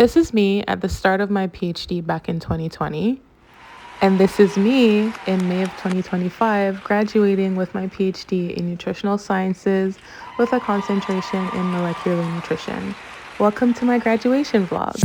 This is me at the start of my PhD back in 2020. And this is me in May of 2025 graduating with my PhD in nutritional sciences with a concentration in molecular nutrition. Welcome to my graduation vlog.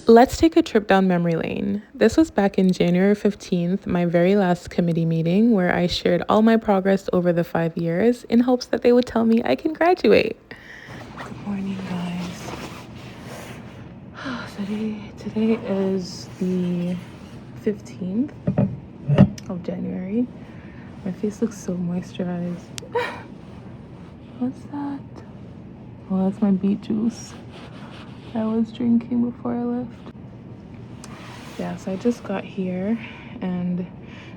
Let's take a trip down memory lane. This was back in January 15th, my very last committee meeting, where I shared all my progress over the 5 years in hopes that they would tell me I can graduate. Good morning, guys. Today is the 15th of January. My face looks so moisturized. What's that? Oh, that's my beet juice I was drinking before I left. Yeah, so I just got here and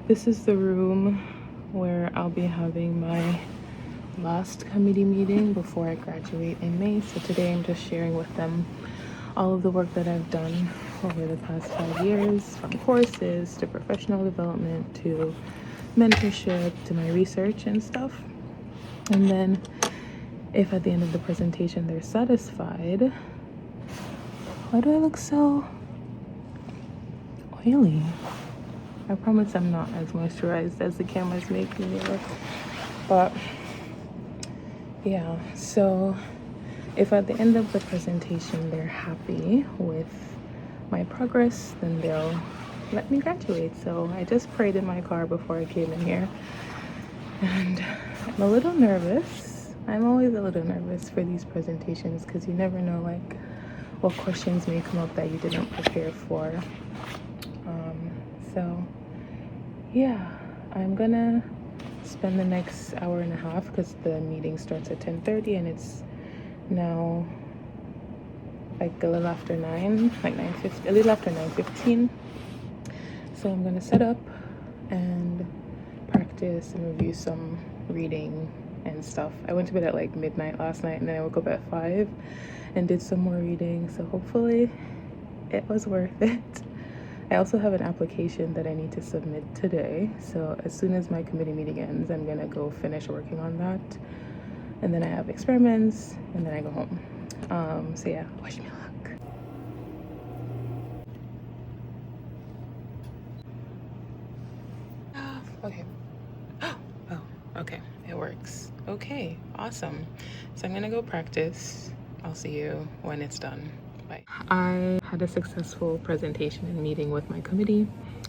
this is the room where I'll be having my last committee meeting before I graduate in May. So today I'm just sharing with them all of the work that I've done over the past 5 years, from courses to professional development to mentorship to my research and stuff. And then if at the end of the presentation they're satisfied. Why do I look so oily? I promise I'm not as moisturized as the camera's making me look. But yeah, so if at the end of the presentation they're happy with my progress, then they'll let me graduate. So I just prayed in my car before I came in here. And I'm a little nervous. I'm always a little nervous for these presentations because you never know like what questions may come up that you didn't prepare for. So yeah, I'm gonna spend the next hour and a half because the meeting starts at 10:30 and it's now like a little after 9, like 9:50, a little after 9:15. So I'm gonna set up and practice and review some reading and stuff. I went to bed at like midnight last night and then I woke up at 5 and did some more reading, so hopefully it was worth it. I also have an application that I need to submit today, so as soon as my committee meeting ends I'm gonna go finish working on that, and then I have experiments and then I go home. So yeah, wish me luck. Okay. Oh, okay, it works. Okay, awesome. So I'm gonna go practice. I'll see you when it's done. Bye. I had a successful presentation and meeting with my committee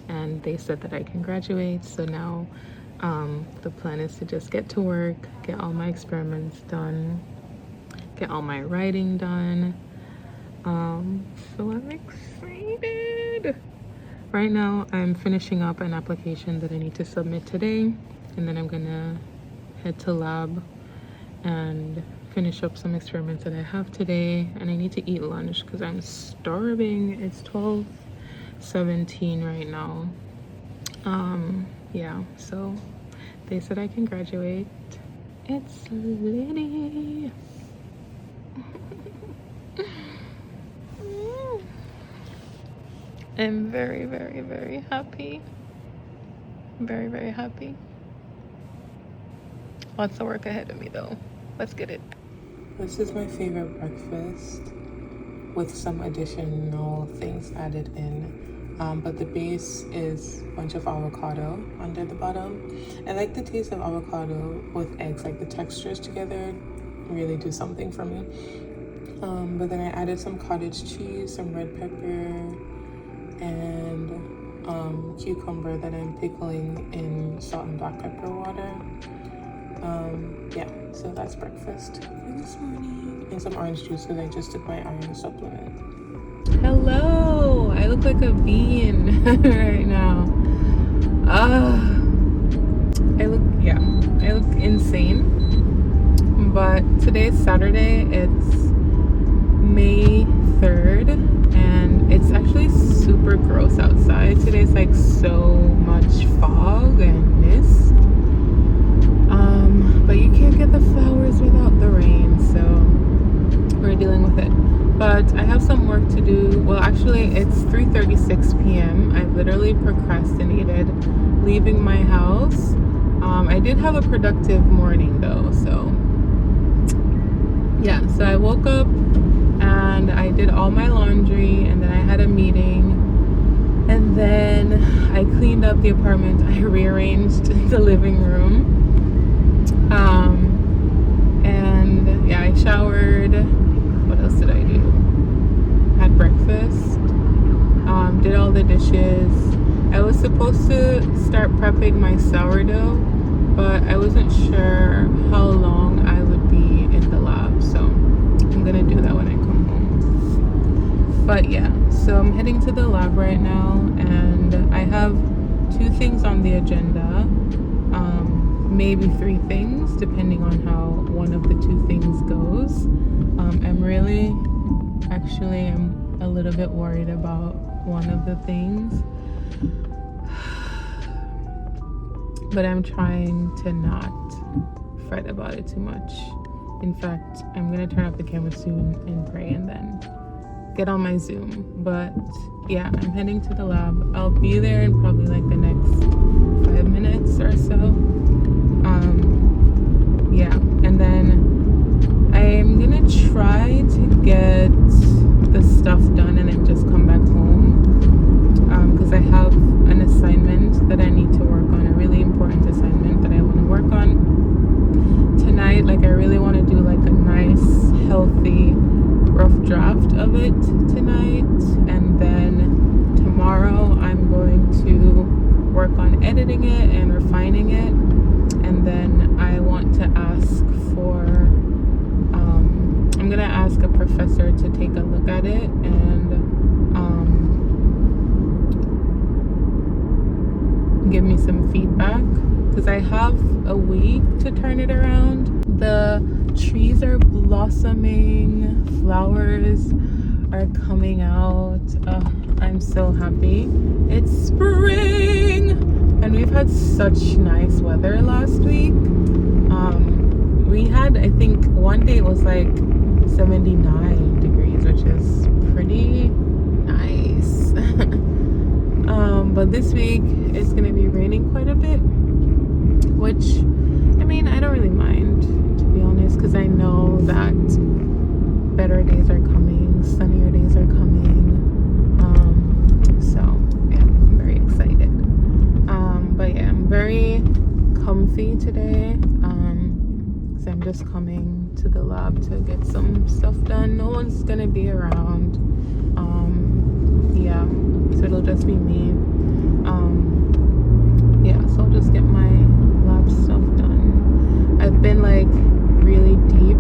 and they said that I can graduate. So now the plan is to just get to work, get all my experiments done, get all my writing done. So I'm excited. Right now I'm finishing up an application that I need to submit today, and then I'm gonna head to lab and finish up some experiments that I have today, and I need to eat lunch because I'm starving. It's 12:17 right now. Yeah, so they said I can graduate. It's litty. I'm very, very, very happy. Very, very happy. Lots of work ahead of me though. Let's get it. This is my favorite breakfast with some additional things added in. But the base is a bunch of avocado under the bottom. I like the taste of avocado with eggs, like the textures together really do something for me. But then I added some cottage cheese, some red pepper, and cucumber that I'm pickling in salt and black pepper water. Yeah, so that's breakfast for this morning. And some orange juice because I just took my iron supplement. Hello! I look like a bean right now. I look insane. But today's Saturday, it's May 3rd, and it's actually super gross outside. Today's like so much fog and mist. But you can't get the flowers without the rain, so we're dealing with it. But I have some work to do. Well, actually, it's 3:36 p.m. I've literally procrastinated leaving my house I did have a productive morning though, so yeah. So I woke up and I did all my laundry, and then I had a meeting, and then I cleaned up the apartment. I rearranged the living room, and yeah, I showered. What else did I do? Had breakfast, did all the dishes. I was supposed to start prepping my sourdough, but I wasn't sure how long I would be in the lab, so I'm gonna do that when I come home. But yeah, so I'm heading to the lab right now, and I have 2 things on the agenda, maybe 3 things depending on how one of the 2 things goes. I'm a little bit worried about one of the things, but I'm trying to not fret about it too much. In fact, I'm gonna turn off the camera soon and pray and then get on my Zoom. But yeah, I'm heading to the lab. I'll be there in probably like the next 5 minutes or so. Yeah, and then I'm gonna try to get the stuff done and then just come back home, because I have an assignment that I need to work on, a really important assignment that I want to work on tonight. Like, I really want to do like a nice healthy rough draft of it tonight, and then tomorrow I'm going to work on editing it and refining it, and then I want to ask for I'm gonna ask a professor to take a look at it and give me some feedback, because I have a week to turn it around. The trees are blossoming, flowers are coming out. I'm so happy. It's spring, and we've had such nice weather last week. We had, I think one day it was like 79 degrees, which is pretty nice. But this week it's gonna be raining quite a bit, which, I mean, I don't really mind, to be honest, because I know that better days are coming, sunnier days are coming. So yeah, I'm very excited. But yeah, I'm very comfy today, because I'm just coming to the lab to get some stuff done. No one's gonna be around. Yeah, so it'll just be me. Yeah, so I'll just get my lab stuff done. I've been like really deep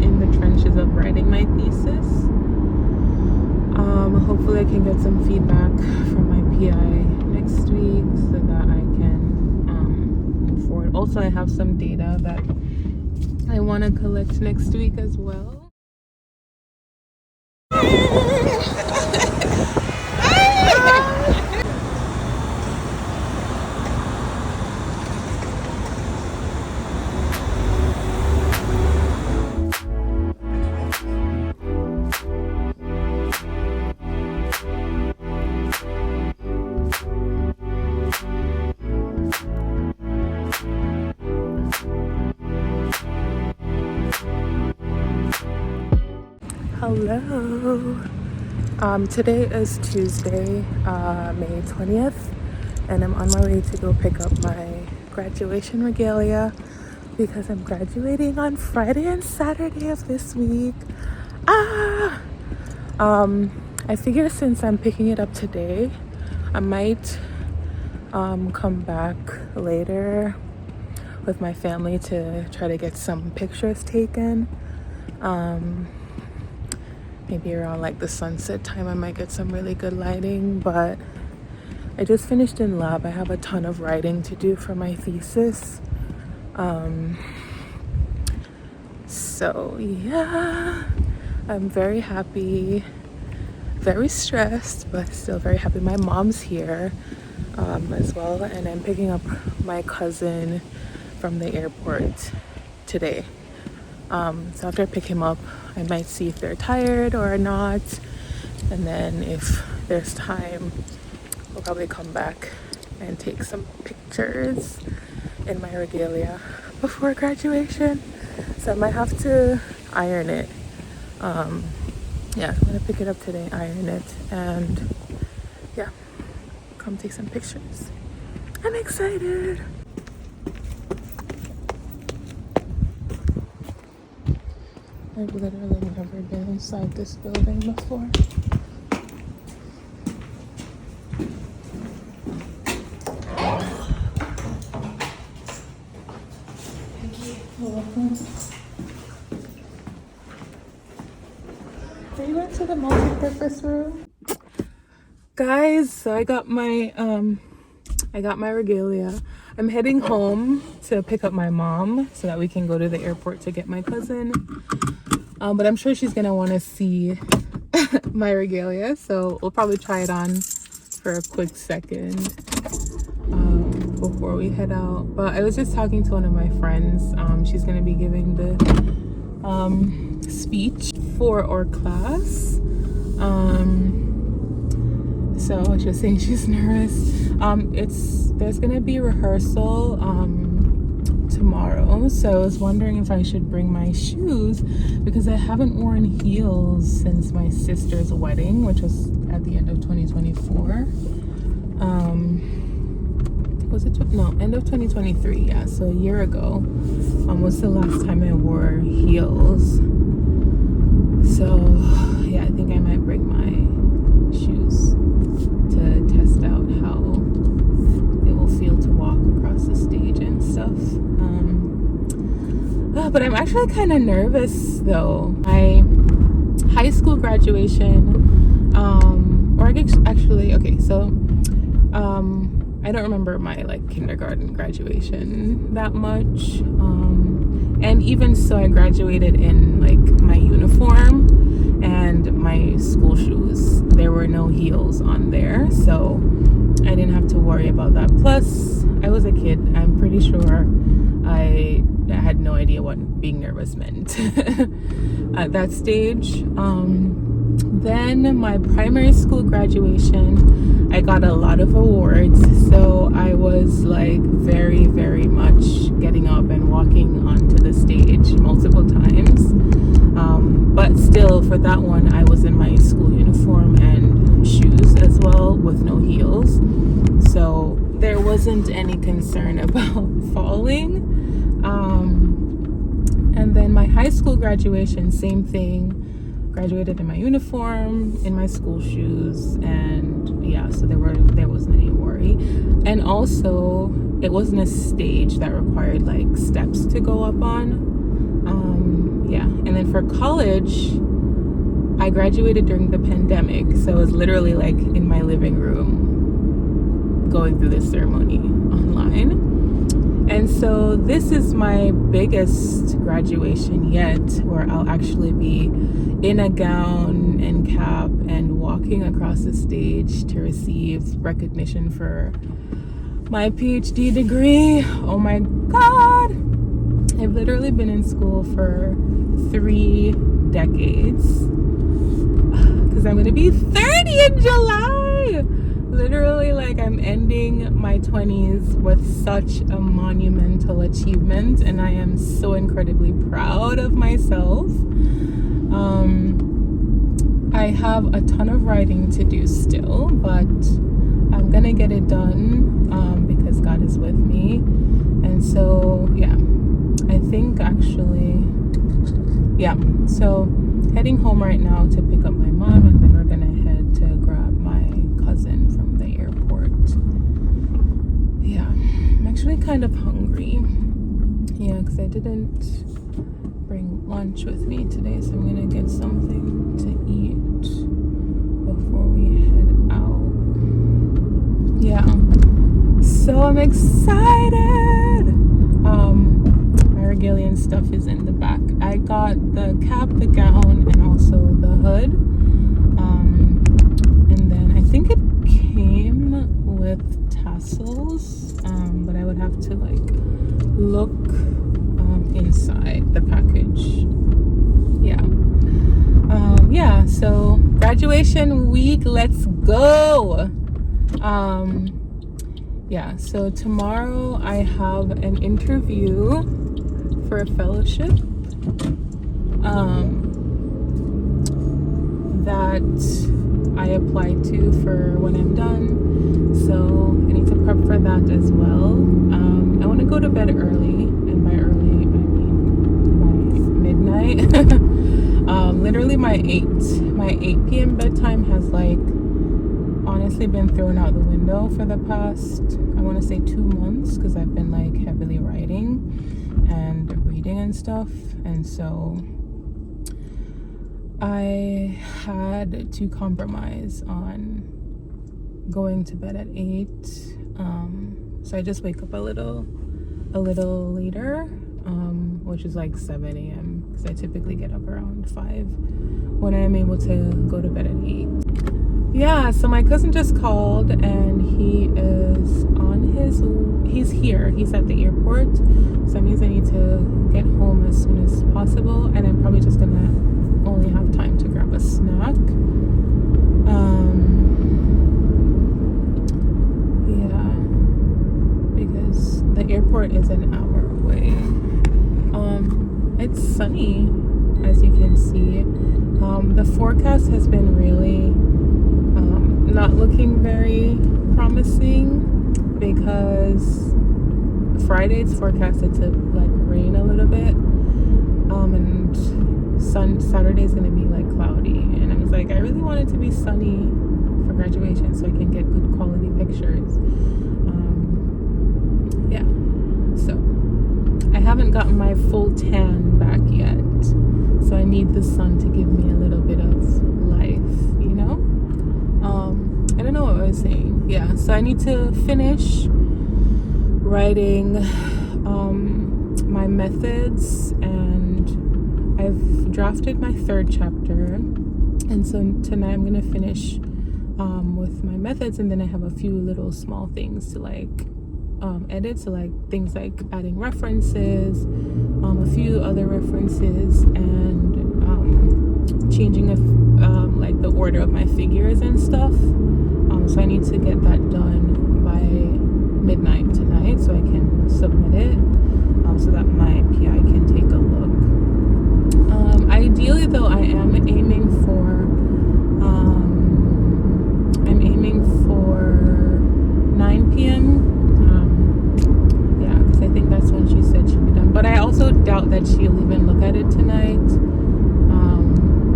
in the trenches of writing my thesis. Hopefully I can get some feedback from my PI next week so that I can move forward. Also, I have some data that I want to collect next week as well. Hello. Today is Tuesday, May 20th, and I'm on my way to go pick up my graduation regalia because I'm graduating on Friday and Saturday of this week. I figure since I'm picking it up today, I might come back later with my family to try to get some pictures taken. Maybe around like the sunset time I might get some really good lighting, but I just finished in lab. I have a ton of writing to do for my thesis. So yeah, I'm very happy, very stressed, but still very happy. My mom's here as well, and I'm picking up my cousin from the airport today. So after I pick him up, I might see if they're tired or not, and then if there's time, we'll probably come back and take some pictures in my regalia before graduation, so I might have to iron it. Yeah, I'm gonna pick it up today, iron it, and yeah, come take some pictures. I'm excited. I've literally never been inside this building before. You're welcome. Are you going to the multi-purpose room? Guys, so I got my regalia. I'm heading home to pick up my mom so that we can go to the airport to get my cousin. But I'm sure she's gonna want to see my regalia, so we'll probably try it on for a quick second before we head out. But I was just talking to one of my friends. She's gonna be giving the speech for our class. So she was saying she's nervous. There's gonna be rehearsal tomorrow, so I was wondering if I should bring my shoes because I haven't worn heels since my sister's wedding, which was at the end of 2024. Was it end of 2023? Yeah, so a year ago was the last time I wore heels. So yeah, I think I might bring my shoes to test out how it will feel to walk across the stage and stuff. But I'm actually kind of nervous though. My high school graduation, I don't remember my kindergarten graduation that much. And even so, I graduated in my uniform and my school shoes. There were no heels on there, so I didn't have to worry about that. Plus, I was a kid. I'm pretty sure I had no idea what being nervous meant at that stage. Then my primary school graduation, I got a lot of awards, so I was very, very much getting up and walking onto the stage multiple times. But still, for that one, I was in my school uniform and shoes as well with no heels, so there wasn't any concern about falling. And then my high school graduation, same thing. Graduated in my uniform, in my school shoes, and yeah, so there wasn't any worry. And also, it wasn't a stage that required steps to go up on. Yeah, and then for college, I graduated during the pandemic, so it was literally in my living room going through this ceremony online. And so this is my biggest graduation yet, where I'll actually be in a gown and cap and walking across the stage to receive recognition for my PhD degree. Oh my God! I've literally been in school for 3 decades because I'm gonna be 30 in July. Literally, I'm ending my 20s with such a monumental achievement, and I am so incredibly proud of myself. I have a ton of writing to do still, but I'm gonna get it done because God is with me. And so yeah, I think actually, yeah, so heading home right now to pick up my mom, and then we're gonna head to grab my cousin from the airport. Yeah, I'm actually kind of hungry. Yeah, because I didn't bring lunch with me today, so I'm gonna get something to eat before we head out. Yeah, so I'm excited. My regalia and stuff is in the back. I got the cap, the gown, and also the hood. And then I think it came with tassels, but I would have to look inside the package. Yeah, so graduation week, let's go. yeah, so tomorrow I have an interview for a fellowship that I applied to for when I'm done. So I need to prep for that as well. I want to go to bed early, and by early I mean by midnight. Literally my 8 p.m. bedtime has like honestly been thrown out the window for the past, I want to say 2 months, because I've been like heavily writing and reading and stuff, and so I had to compromise on going to bed at 8. So I just wake up a little later, which is like 7 a.m. because I typically get up around 5 when I'm able to go to bed at 8. Yeah, so my cousin just called and he's here. He's at the airport. So that means I need to get home as soon as possible, and I'm probably just gonna only have time to grab a snack. Yeah, because the airport is an hour away. It's sunny, as you can see. The forecast has been really not looking very promising, because Friday it's forecasted to like rain a little bit, and Saturday is going to be like cloudy, and I was like, I really want it to be sunny for graduation so I can get good quality pictures. Yeah, so I haven't gotten my full tan back yet, so I need the sun to give me a little bit of life, you know. I don't know what I was saying. Yeah, so I need to finish writing my methods, and I've drafted my 3rd chapter, and so tonight I'm gonna finish with my methods, and then I have a few little small things to like edit, so like things like adding references, a few other references, and changing like the order of my figures and stuff. So I need to get that done by midnight tonight so I can submit it, so that my PI can take a look. Ideally though, I am aiming for 9 p.m. Yeah, because I think that's when she said she'd be done, but I also doubt that she'll even look at it tonight.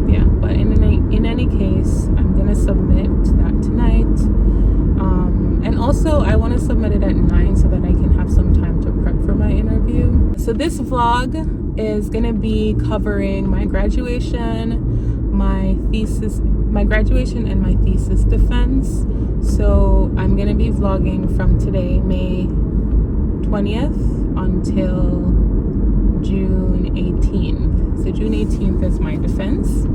Yeah, but in any case, I'm gonna submit that tonight, and also I want to submit it at 9 so that I can have some time to prep for my interview. So this vlog is gonna be covering my graduation, my graduation and my thesis defense. So I'm gonna be vlogging from today, May 20th, until June 18th. So June 18th is my defense.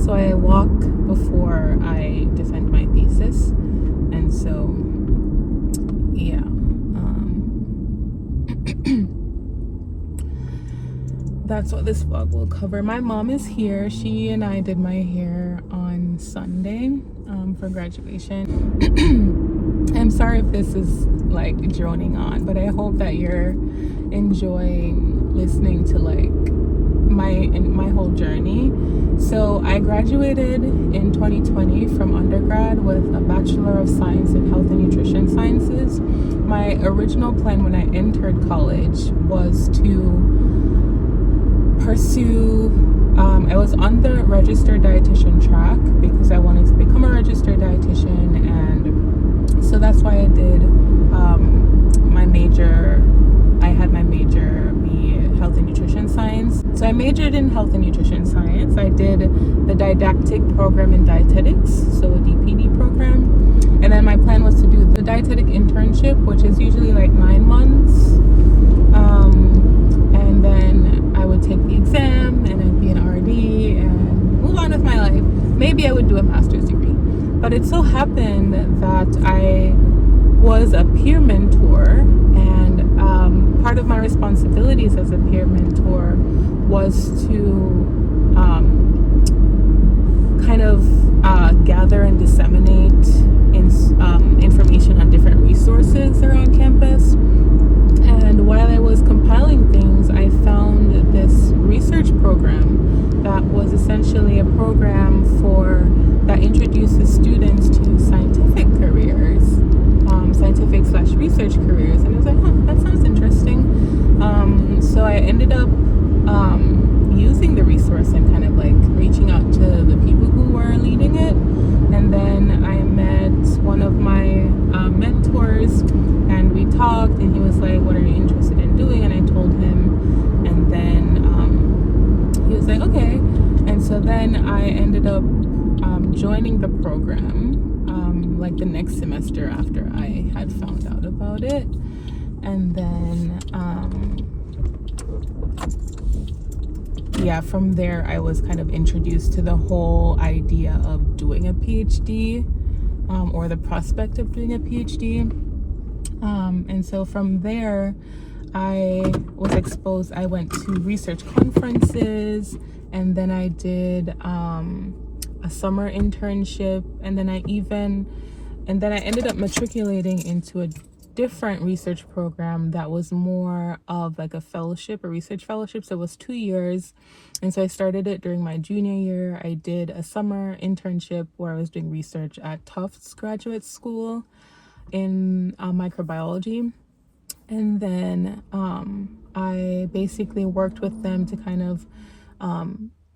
So I walk before I defend my thesis, and so yeah, that's what this vlog will cover. My mom is here. She and I did my hair on Sunday for graduation. I'm sorry if this is like droning on, but I hope that you're enjoying listening to like my whole journey. So I graduated in 2020 from undergrad with a Bachelor of Science in Health and Nutrition Sciences. My original plan when I entered college was to pursue, I was on the registered dietitian track because I wanted to become a registered dietitian, and so that's why I did my major. I had my major be health and nutrition science. So I majored in health and nutrition science. I did the didactic program in dietetics, so a DPD program. And then my plan was to do the dietetic internship, which is usually like 9 months. And then I would take the exam and I'd be an RD and move on with my life. Maybe I would do a master's degree. But it so happened that I was a peer mentor, and part of my responsibilities as a peer mentor was to kind of gather and disseminate information on different resources around campus. And while I was compiling things, I found this research program that was essentially a program that introduces students to scientific careers, scientific/research careers. And I was like, that sounds interesting. So I ended up using the resource and kind of like reaching out to the people who were leading it. And then I met one of my mentors, and we talked, and he was like, what are you interested in doing? And I told him, and then he was like, okay. And so then I ended up joining the program like the next semester after I had found out about it. And then from there I was kind of introduced to the whole idea of doing a PhD, or the prospect of doing a PhD. And so from there I was exposed. I went to research conferences, and then I did a summer internship, and then I ended up matriculating into a different research program that was more of like a research fellowship. So it was 2 years. And so I started it during my junior year. I did a summer internship where I was doing research at Tufts Graduate School in microbiology. And then I basically worked with them to kind of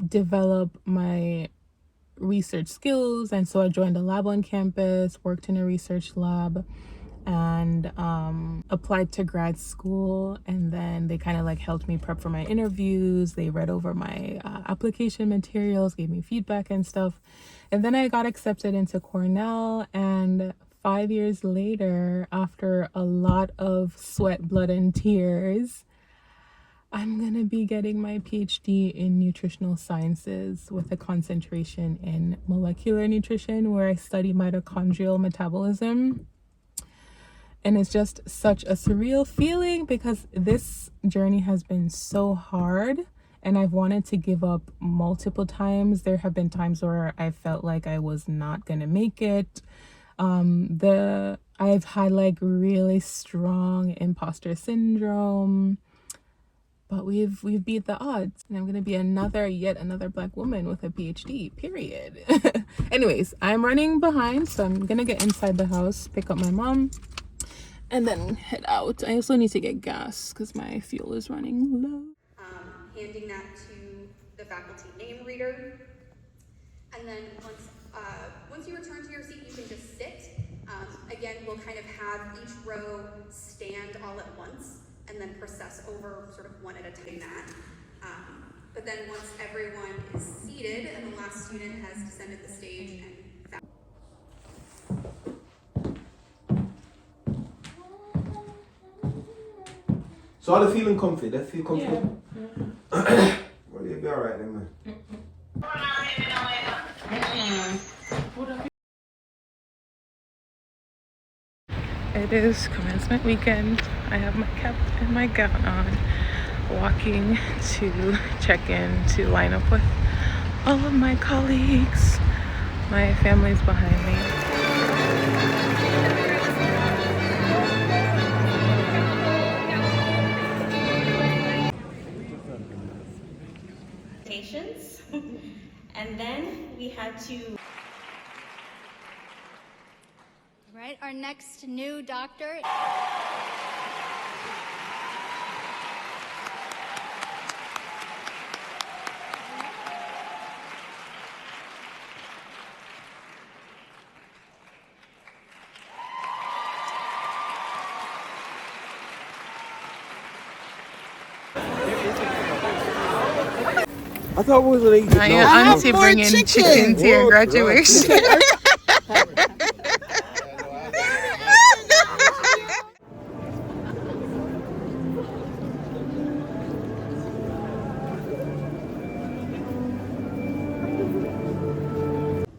develop my research skills. And so I joined a lab on campus, worked in a research lab, and applied to grad school. And then they kind of like helped me prep for my interviews. They read over my application materials, gave me feedback and stuff. And then I got accepted into Cornell, and 5 years later, after a lot of sweat, blood, and tears, I'm gonna be getting my PhD in nutritional sciences with a concentration in molecular nutrition, where I study mitochondrial metabolism. And it's just such a surreal feeling because this journey has been so hard, and I've wanted to give up multiple times. There have been times where I felt like I was not gonna make it. I've had like really strong imposter syndrome, but we've beat the odds, and I'm gonna be yet another Black woman with a PhD, period. Anyways, I'm running behind, so I'm gonna get inside the house, pick up my mom, and then head out. I also need to get gas because my fuel is running low. Handing that to the faculty name reader. And then once you return to your seat, you can just sit. Again, we'll kind of have each row stand all at once and then process over sort of one at a time that. But then once everyone is seated and the last student has descended the stage and so are they feeling comfy? They feel comfortable? Yeah. Well, you'll be alright then, man. It is commencement weekend. I have my cap and my gown on, walking to check in to line up with all of my colleagues. My family's behind me. And then we had to. Right, our next new doctor. I thought we was gonna eat. Now your auntie bringing chicken to your graduation.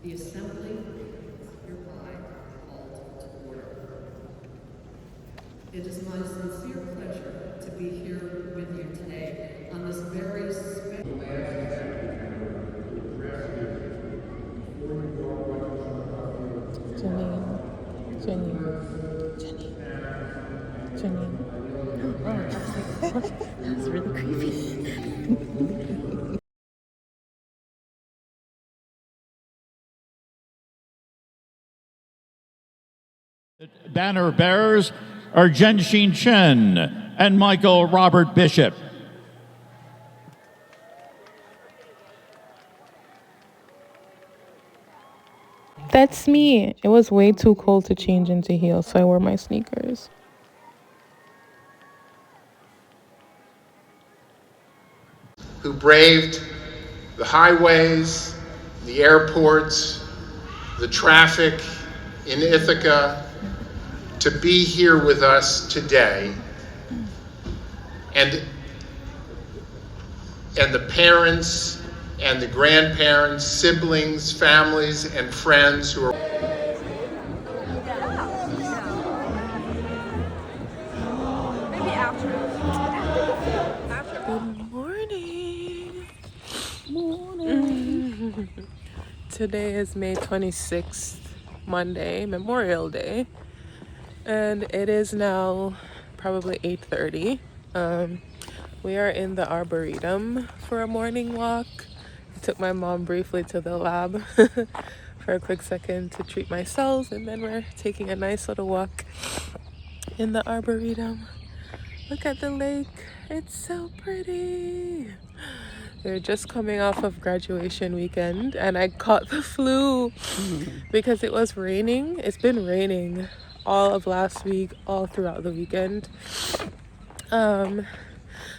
The assembly hereby called to order. It is my sincere pleasure to be here with you today on this very special. That's really creepy. Banner bearers are Jensheen Chen and Michael Robert Bishop. That's me. It was way too cold to change into heels, so I wore my sneakers. Who braved the highways, the airports, the traffic in Ithaca to be here with us today, and the parents and the grandparents, siblings, families, and friends who are Good morning. Morning. Today is May 26th, Monday, Memorial Day, and it is now probably 8:30. We are in the Arboretum for a morning walk. I took my mom briefly to the lab for a quick second to treat my cells, and then we're taking a nice little walk in the Arboretum. Look at the lake. It's so pretty. We're just coming off of graduation weekend and I caught the flu because it was raining. It's been raining all of last week, all throughout the weekend.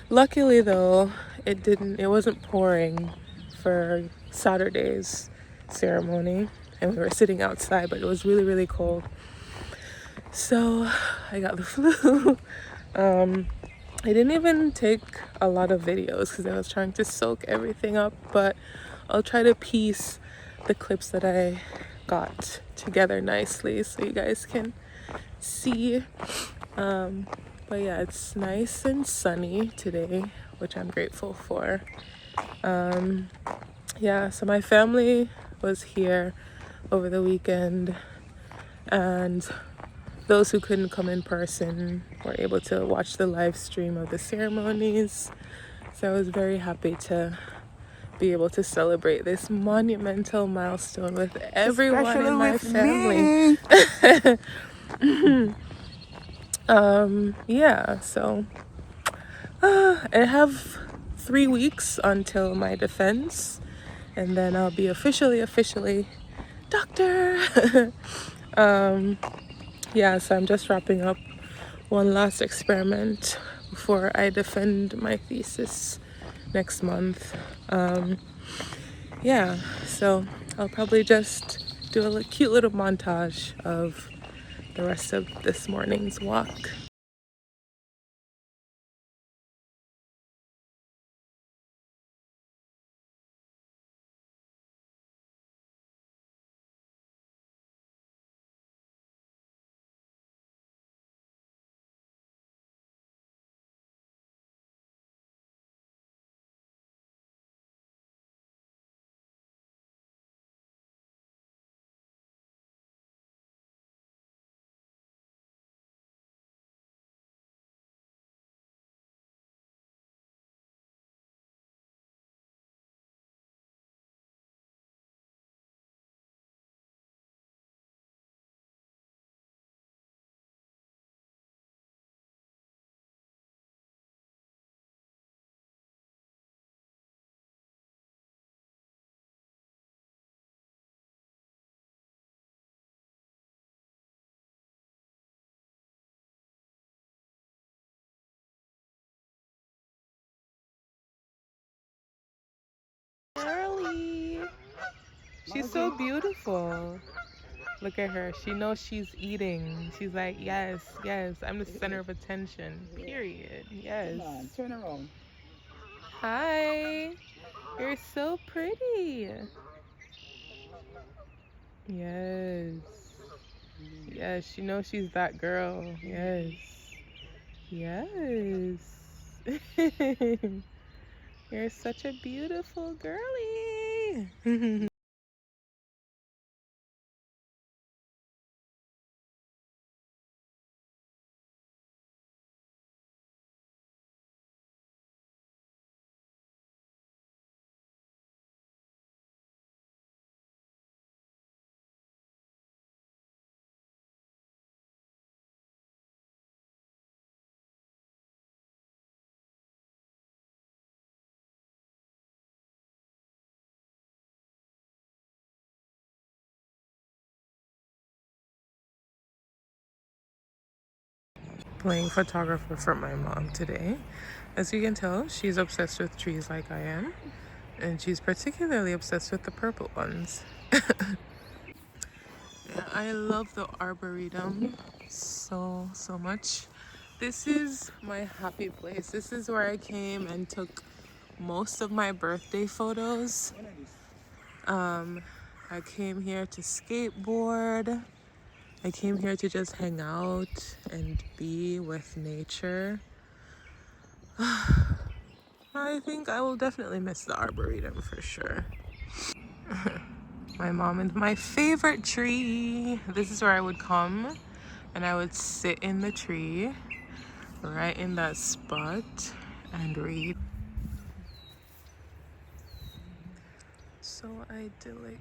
Luckily though, it wasn't pouring for Saturday's ceremony, and we were sitting outside, but it was really, really cold. So I got the flu. I didn't even take a lot of videos because I was trying to soak everything up, but I'll try to piece the clips that I got together nicely so you guys can see. But yeah, it's nice and sunny today, which I'm grateful for. Yeah, so my family was here over the weekend, and those who couldn't come in person were able to watch the live stream of the ceremonies. So I was very happy to be able to celebrate this monumental milestone with everyone in my family. Yeah, so I have 3 weeks until my defense, and then I'll be officially doctor. Yeah, so I'm just wrapping up one last experiment before I defend my thesis next month. Yeah, so I'll probably just do a cute little montage of the rest of this morning's walk. Girly! She's so beautiful. Look at her. She knows she's eating. She's like, yes, I'm the center of attention. Period. Yes. Come on, turn around. Hi. You're so pretty. Yes. Yes, she knows she's that girl. Yes. Yes. You're such a beautiful girly. playing photographer for my mom today. As you can tell, she's obsessed with trees like I am, and she's particularly obsessed with the purple ones. Yeah, I love the Arboretum so much. This is my happy place. This is where I came and took most of my birthday photos. I came here to skateboard. I came here to just hang out and be with nature. I think I will definitely miss the Arboretum for sure. My mom and my favorite tree. This is where I would come and I would sit in the tree right in that spot and read. So idyllic.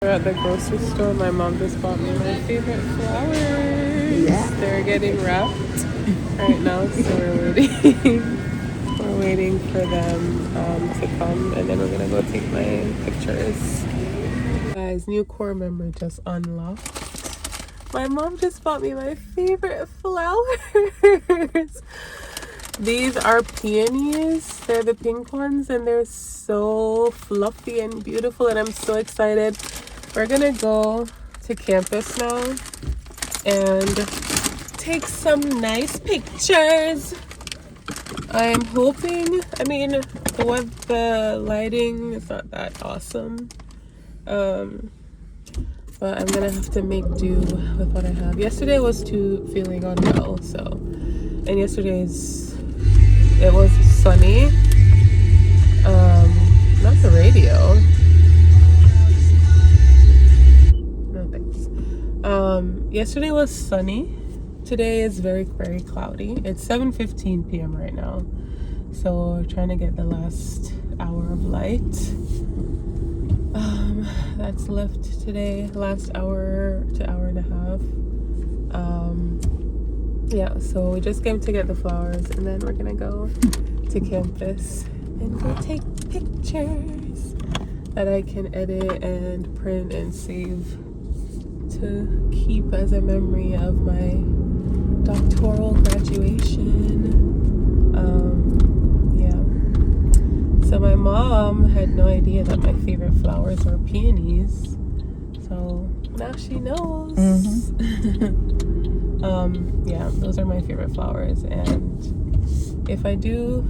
We're at the grocery store. My mom just bought me my favorite flowers. Yeah. They're getting wrapped right now, so we're waiting. We're waiting for them to come, and then we're gonna go take my pictures. Guys, new core member just unlocked. My mom just bought me my favorite flowers. These are peonies. They're the pink ones, and they're so fluffy and beautiful, and I'm so excited. We're gonna go to campus now and take some nice pictures. I'm hoping, I mean, the lighting is not that awesome, but I'm gonna have to make do with what I have. Yesterday was feeling unwell, so, and it was sunny. Not the radio. No thanks. Yesterday was sunny. Today is very cloudy. It's 7:15 p.m. right now, so we're trying to get the last hour of light that's left today, last hour to hour and a half. Yeah, so we just came to get the flowers, and then we're gonna go to campus and go take pictures that I can edit and print and save to keep as a memory of my doctoral graduation. Yeah. So my mom had no idea that my favorite flowers were peonies. So now she knows. Yeah, those are my favorite flowers, and if I do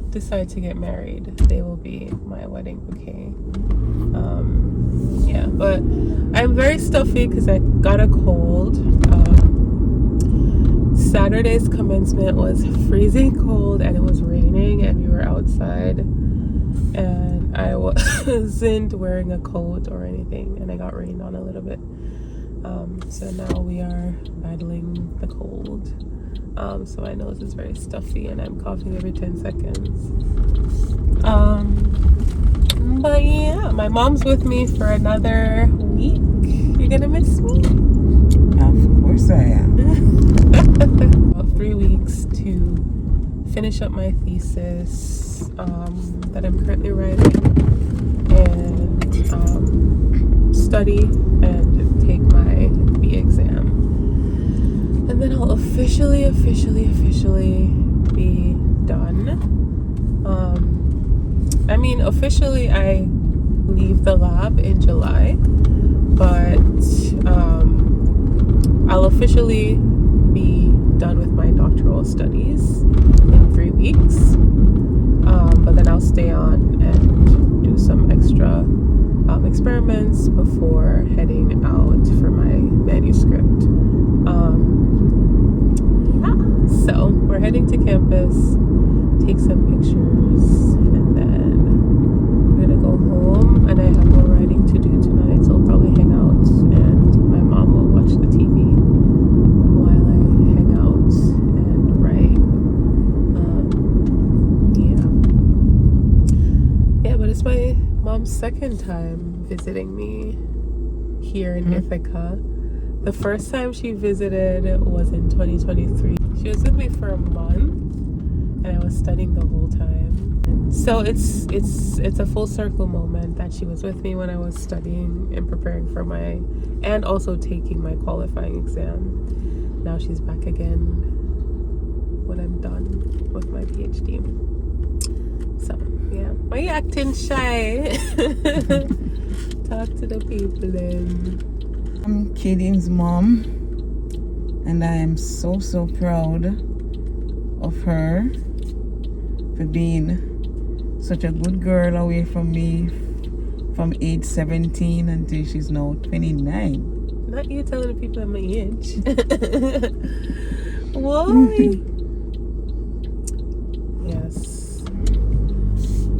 decide to get married, they will be my wedding bouquet. Yeah, but I'm very stuffy because I got a cold. Saturday's commencement was freezing cold, and it was raining, and we were outside, and I wasn't wearing a coat or anything, and I got rained on a little bit. So now we are battling the cold. So my nose is very stuffy, and I'm coughing every 10 seconds. But yeah, my mom's with me for another week. You're gonna miss me? Of course I am. About 3 weeks to finish up my thesis that I'm currently writing, and study and take my B exam. And then I'll officially be done. I mean, officially I leave the lab in July, but I'll officially be done with my doctoral studies in 3 weeks. But then I'll stay on and do some extra experiments before heading out for my manuscript. Yeah, so we're heading to campus, take some pictures, and then we're gonna go home, and I have more writing to do tonight, so I'll probably hang out, and my mom will watch the TV while I hang out and write. but it's my mom's second time visiting me here in Ithaca. The first time she visited was in 2023. She was with me for a month, and I was studying the whole time. So it's a full circle moment that she was with me when I was studying and preparing for and also taking my qualifying exam. Now she's back again when I'm done with my PhD. So yeah, why are you acting shy? Talk to the people then. I'm Kiding's mom, and I am so proud of her for being such a good girl away from me from age 17 until she's now 29. Not you telling the people my age. Why?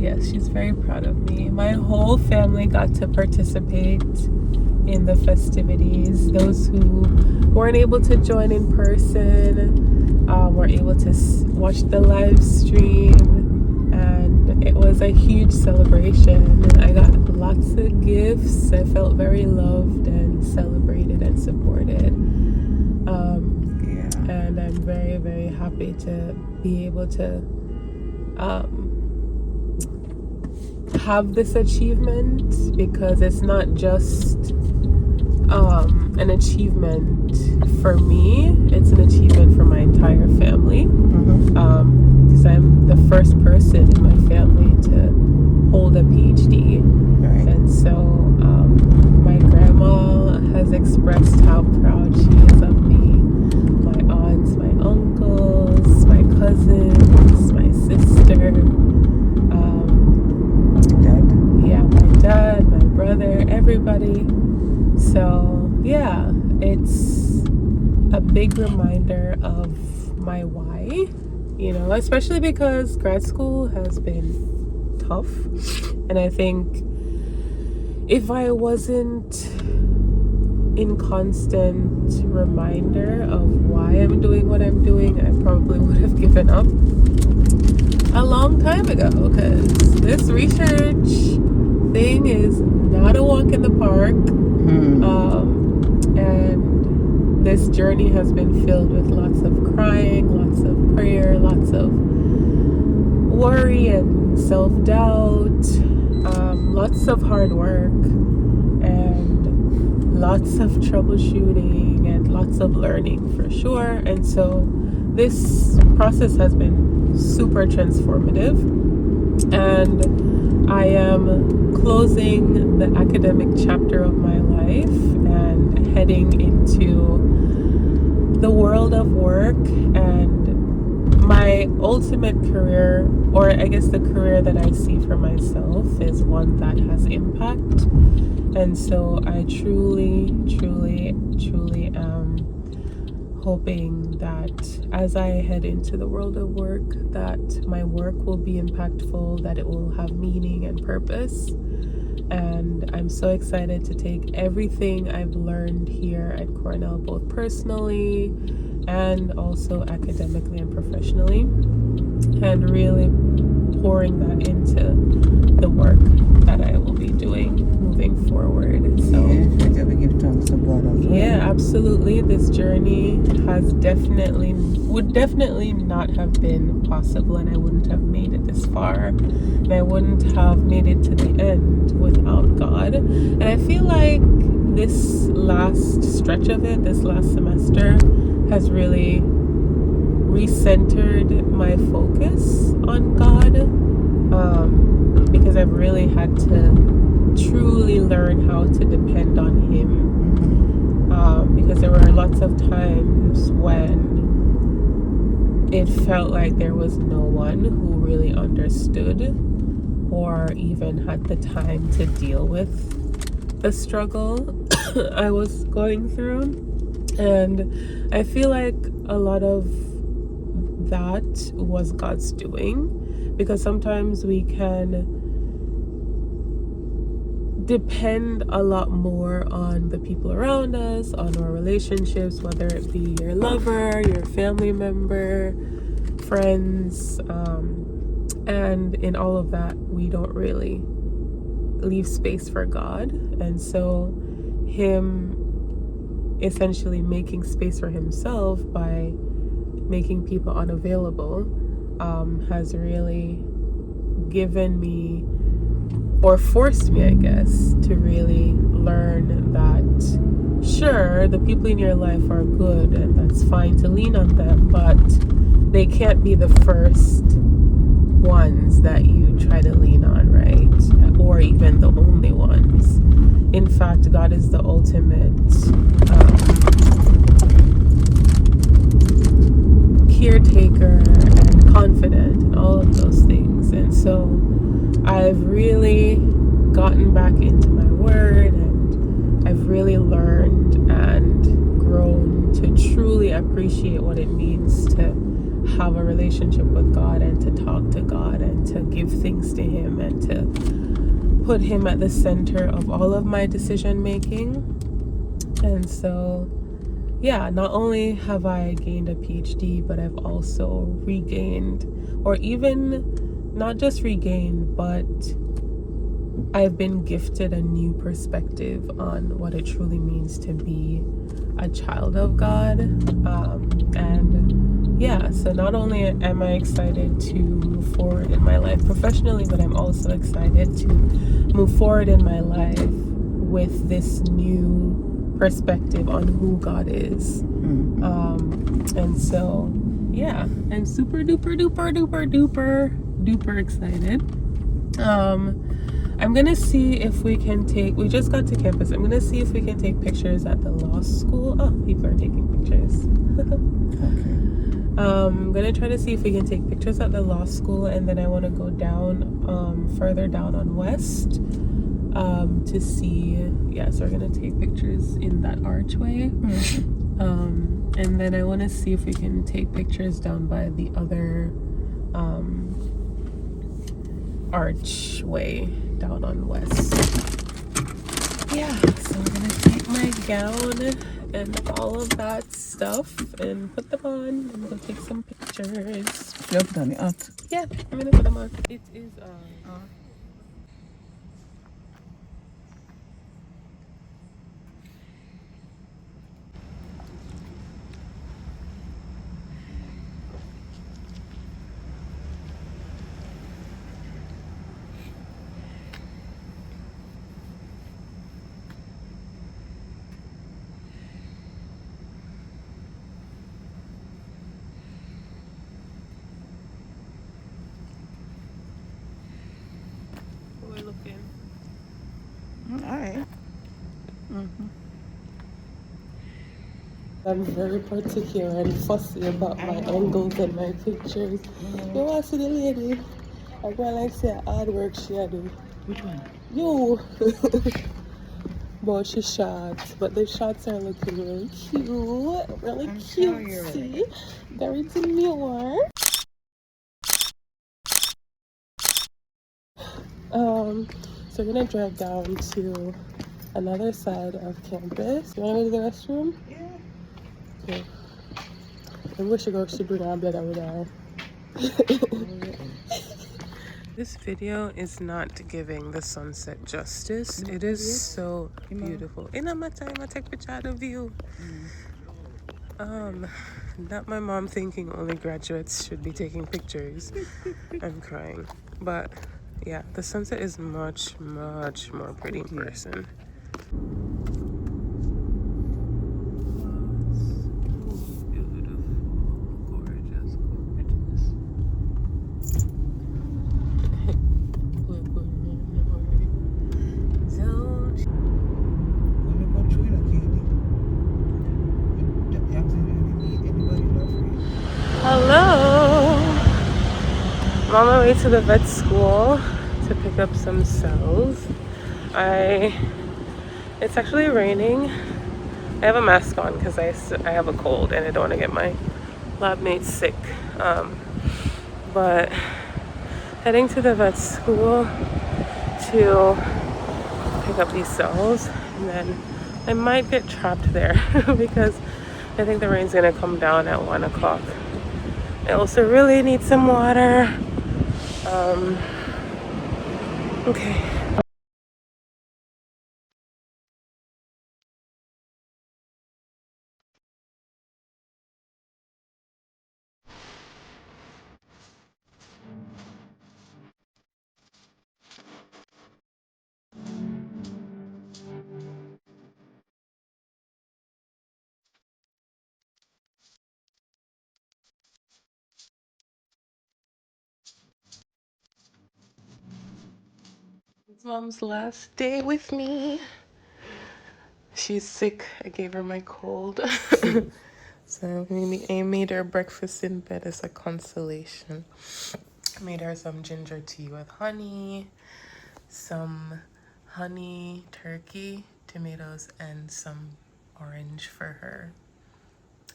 Yes, she's very proud of me. My whole family got to participate in the festivities. Those who weren't able to join in person were able to watch the live stream, and it was a huge celebration. I got lots of gifts. I felt very loved and celebrated and supported. And I'm very, very happy to be able to have this achievement, because it's not just an achievement for me, it's an achievement for my entire family, because I'm the first person in my family to hold a PhD. Right. And so my grandma has expressed how proud she is of me, my aunts, my uncles, my cousins, my sister, my dad, my brother, everybody. So yeah, it's a big reminder of my why, especially because grad school has been tough, and I think if I wasn't in constant reminder of why I'm doing what I'm doing, I probably would have given up a long time ago, because this research thing is not a walk in the park. And this journey has been filled with lots of crying, lots of prayer, lots of worry and self-doubt, lots of hard work, and lots of troubleshooting, and lots of learning for sure. And so this process has been super transformative, and I am closing the academic chapter of my life and heading into the world of work, and my ultimate career, or I guess the career that I see for myself, is one that has impact. And so I truly am hoping that as I head into the world of work, that my work will be impactful, that it will have meaning and purpose. And I'm so excited to take everything I've learned here at Cornell, both personally and also academically and professionally, and really pouring that into the work that I will be doing moving forward. So give thanks to God as well. yeah, absolutely. This journey would definitely not have been possible, and I wouldn't have made it this far, and I wouldn't have made it to the end without God. And I feel like this last stretch of it, this last semester, has really recentered my focus on God, because I've really had to truly learn how to depend on Him, because there were lots of times when it felt like there was no one who really understood or even had the time to deal with the struggle I was going through. And I feel like a lot of that was God's doing, because sometimes we can depend a lot more on the people around us, on our relationships, whether it be your lover, your family member, friends, and in all of that, we don't really leave space for God. And so him essentially making space for himself by making people unavailable has really given me, or forced me, I guess, to really learn that sure, the people in your life are good and that's fine to lean on them, but they can't be the first ones that you try to lean on, right? Or even the only ones. In fact, God is the ultimate caretaker and confident and all of those things. And so I've really gotten back into my word, and I've really learned and grown to truly appreciate what it means to have a relationship with God and to talk to God and to give things to him and to put him at the center of all of my decision making. And so yeah, not only have I gained a PhD, but I've also regained, or even not just regained, but I've been gifted a new perspective on what it truly means to be a child of God. And yeah, so not only am I excited to move forward in my life professionally, but I'm also excited to move forward in my life with this new perspective on who God is. And so yeah, I'm super duper duper duper duper duper excited. I'm gonna see if we can we just got to campus. I'm gonna see if we can take pictures at the law school. Oh, people are taking pictures. I'm gonna try to see if we can take pictures at the law school, and then I want to go down further down on West to see, so we're gonna take pictures in that archway. And then I want to see if we can take pictures down by the other archway down on West. Yeah, so I'm gonna take my gown and all of that stuff and put them on and go take some pictures. You put on the hat? Yeah, I'm gonna put them on. It is we're looking. Alright. I'm very particular and fussy about my angles and my pictures. You want to see the lady? I go like say hard work she a do. Which one? You. But she shots, but the shots are looking really cute, really cutesy, very demure. So we're gonna drive down to another side of campus. You wanna go to the restroom? Yeah. Okay. I wish I should bring our blood over there. This video is not giving the sunset justice. It is so beautiful. In my time, I take picture of the view. Not my mom thinking only graduates should be taking pictures. I'm crying. But yeah, the sunset is much, much more pretty in person. Hello! I'm on my way to the vet school to pick up some cells. It's actually raining. I have a mask on because I have a cold and I don't want to get my lab mates sick. But heading to the vet school to pick up these cells, and then I might get trapped there because I think the rain's gonna come down at 1 o'clock. I also really need some water. Okay. Mom's last day with me. She's sick. I gave her my cold. So I made her breakfast in bed as a consolation. I made her some ginger tea with honey, some honey, turkey, tomatoes, and some orange for her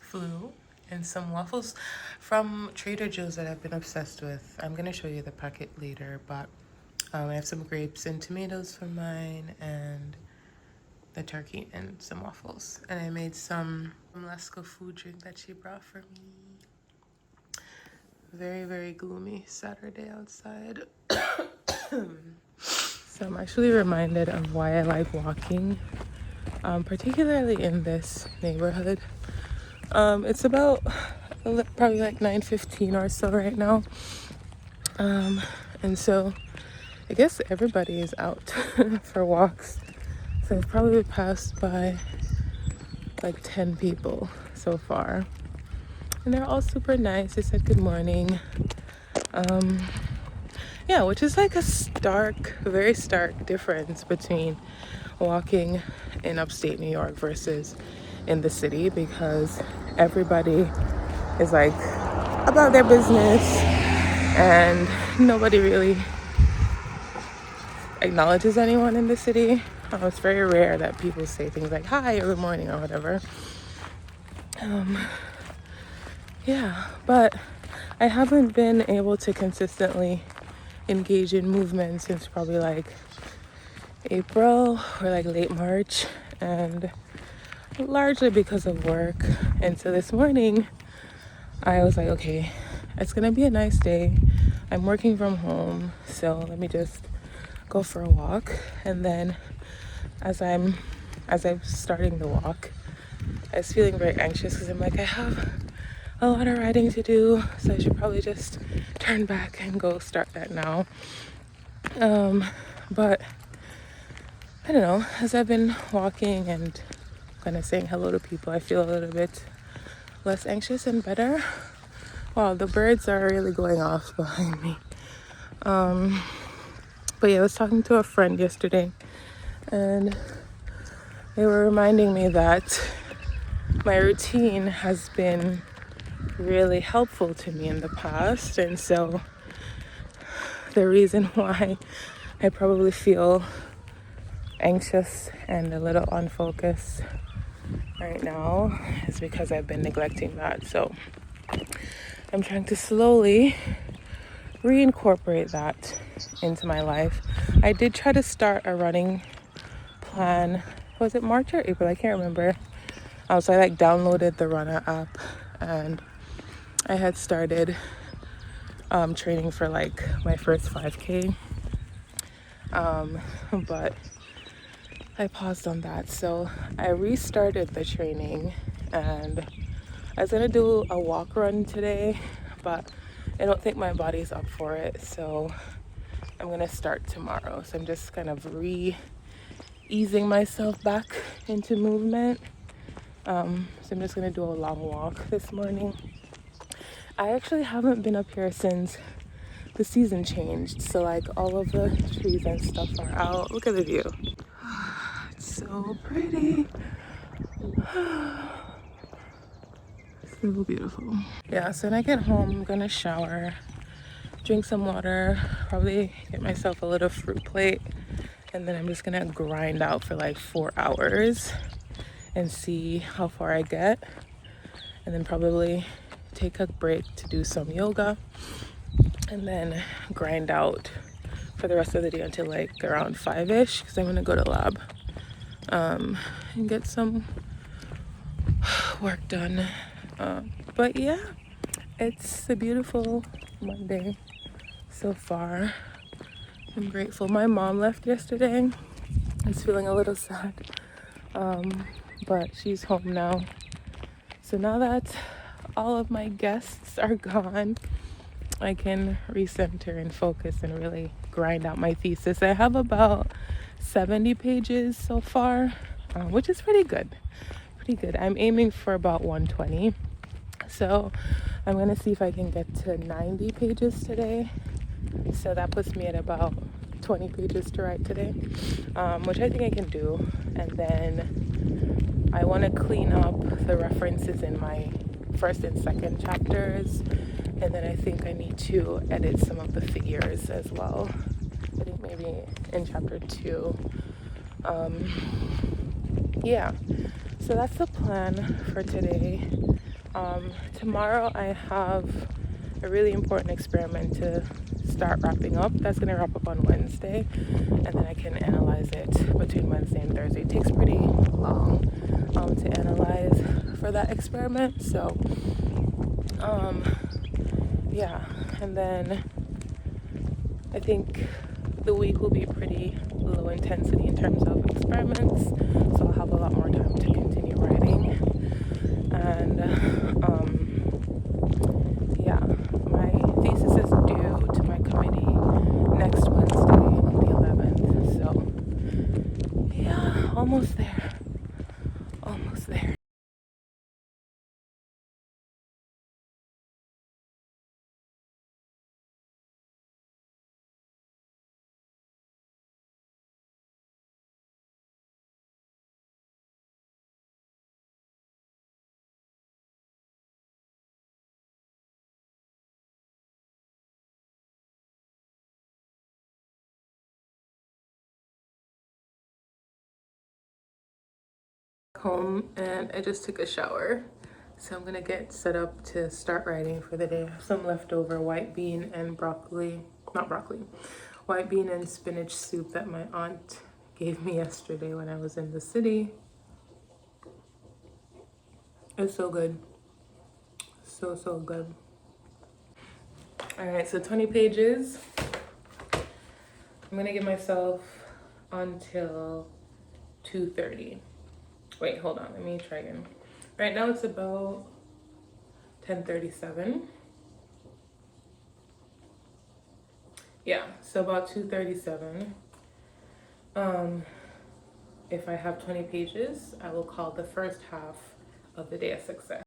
flu, and some waffles from Trader Joe's that I've been obsessed with. I'm gonna show you the packet later, but I have some grapes and tomatoes for mine, and the turkey and some waffles. And I made some Lasco food drink that she brought for me. Very, very gloomy Saturday outside. So I'm actually reminded of why I like walking, particularly in this neighborhood. It's about probably like 9:15 or so right now. And so I guess everybody is out for walks. So I've probably passed by like 10 people so far. And they're all super nice. They said good morning. Yeah, which is like a very stark difference between walking in upstate New York versus in the city, because everybody is like about their business and nobody really acknowledges anyone in the city. It's very rare that people say things like hi or good morning or whatever. Yeah, but I haven't been able to consistently engage in movement since probably like April or like late March, and largely because of work. And so this morning I was like, okay, it's gonna be a nice day. I'm working from home, so let me just go for a walk. And then as I'm starting the walk, I was feeling very anxious because I'm like, I have a lot of writing to do, so I should probably just turn back and go start that now. But I don't know, as I've been walking and kind of saying hello to people, I feel a little bit less anxious and better. Wow, the birds are really going off behind me. But yeah, I was talking to a friend yesterday, and they were reminding me that my routine has been really helpful to me in the past. And so the reason why I probably feel anxious and a little unfocused right now is because I've been neglecting that. So I'm trying to slowly reincorporate that into my life. I did try to start a running plan. Was it March or April? I can't remember. So I like downloaded the Runner app, and I had started training for like my first 5K. But I paused on that. So I restarted the training, and I was gonna do a walk run today, but I don't think my body's up for it. So I'm gonna start tomorrow. So I'm just kind of easing myself back into movement. So I'm just gonna do a long walk this morning. I actually haven't been up here since the season changed. So like all of the trees and stuff are out. Look at the view. It's so pretty. So beautiful. Yeah, so when I get home, I'm gonna shower, drink some water, probably get myself a little fruit plate, and then I'm just gonna grind out for like 4 hours and see how far I get, and then probably take a break to do some yoga, and then grind out for the rest of the day until like around 5ish, because I'm gonna go to lab and get some work done. But yeah, it's a beautiful Monday so far. I'm grateful. My mom left yesterday. I was feeling a little sad, but she's home now. So now that all of my guests are gone, I can recenter and focus and really grind out my thesis. I have about 70 pages so far, which is pretty good. I'm aiming for about 120. So I'm gonna see if I can get to 90 pages today. So that puts me at about 20 pages to write today, which I think I can do. And then I want to clean up the references in my first and second chapters. And then I think I need to edit some of the figures as well. I think maybe in chapter 2. Yeah, so that's the plan for today. Tomorrow I have a really important experiment to start wrapping up. That's going to wrap up on Wednesday, and then I can analyze it between Wednesday and Thursday. It takes pretty long to analyze for that experiment. So yeah, and then I think the week will be pretty low intensity in terms of experiments, so I'll have a lot more time to continue writing. And yeah, my thesis is due to my committee next Wednesday on the 11th, so yeah, almost there. Almost there. Home and I just took a shower, so I'm gonna get set up to start writing for the day. I have some leftover white bean and white bean and spinach soup that my aunt gave me yesterday when I was in the city. It's so good, so good. All right, so 20 pages. I'm gonna give myself until 2:30. Wait, hold on, let me try again. Right now it's about 10:37. Yeah, so about 2:37. If I have 20 pages, I will call the first half of the day a success.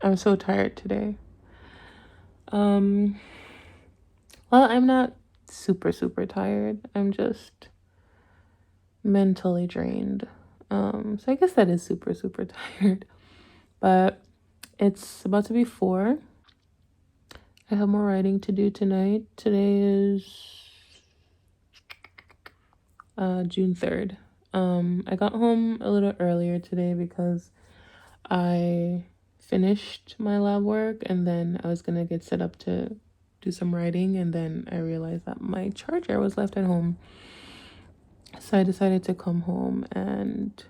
I'm so tired today. Well, I'm not super tired. I'm just mentally drained. So I guess that is super tired. But it's about to be 4. I have more writing to do tonight. Today is June 3rd. I got home a little earlier today because I finished my lab work and then I was gonna get set up to do some writing, and then I realized that my charger was left at home. So I decided to come home and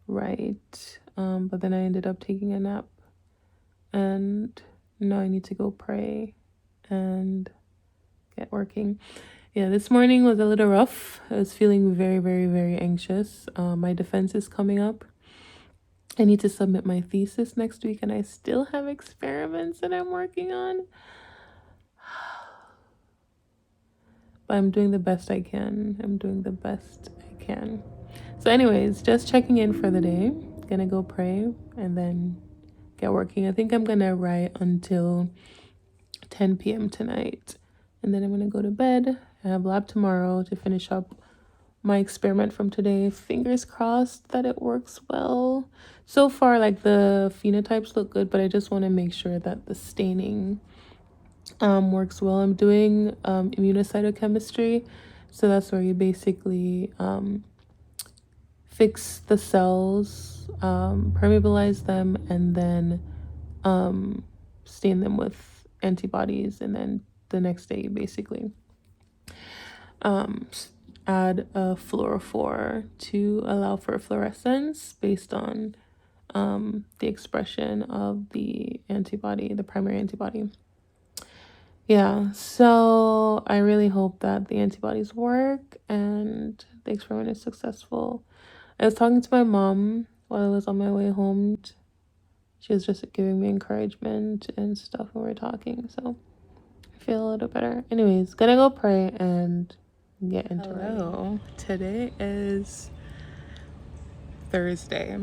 write. But then I ended up taking a nap, and now I need to go pray and get working. Yeah, this morning was a little rough. I was feeling very anxious. My defense is coming up. I need to submit my thesis next week, and I still have experiments that I'm working on. But I'm doing the best I can. So anyways, just checking in for the day. Gonna go pray and then get working. I think I'm gonna write until 10 p.m. tonight. And then I'm gonna go to bed. I have lab tomorrow to finish up my experiment from today. Fingers crossed that it works well. So far, like, the phenotypes look good, but I just want to make sure that the staining works well. I'm doing immunocytochemistry, so that's where you basically fix the cells, permeabilize them, and then stain them with antibodies, and then the next day you basically add a fluorophore to allow for fluorescence based on the expression of the antibody, the primary antibody. Yeah, so I really hope that the antibodies work and the experiment is successful. I was talking to my mom while I was on my way home. She was just giving me encouragement and stuff when we were talking, so I feel a little better. Anyways, gonna go pray and get into it. Hello. Today is Thursday,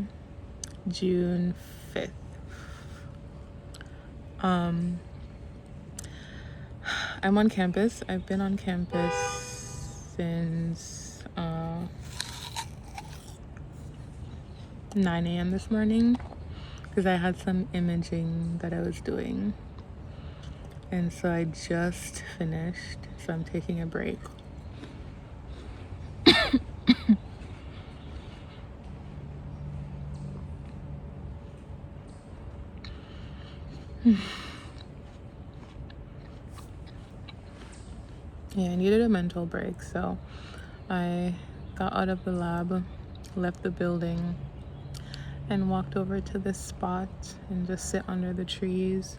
June 5th. I'm on campus. I've been on campus since 9 a.m. this morning because I had some imaging that I was doing. And so I just finished, so I'm taking a break. Yeah, I needed a mental break, so I got out of the lab, left the building, and walked over to this spot and just sit under the trees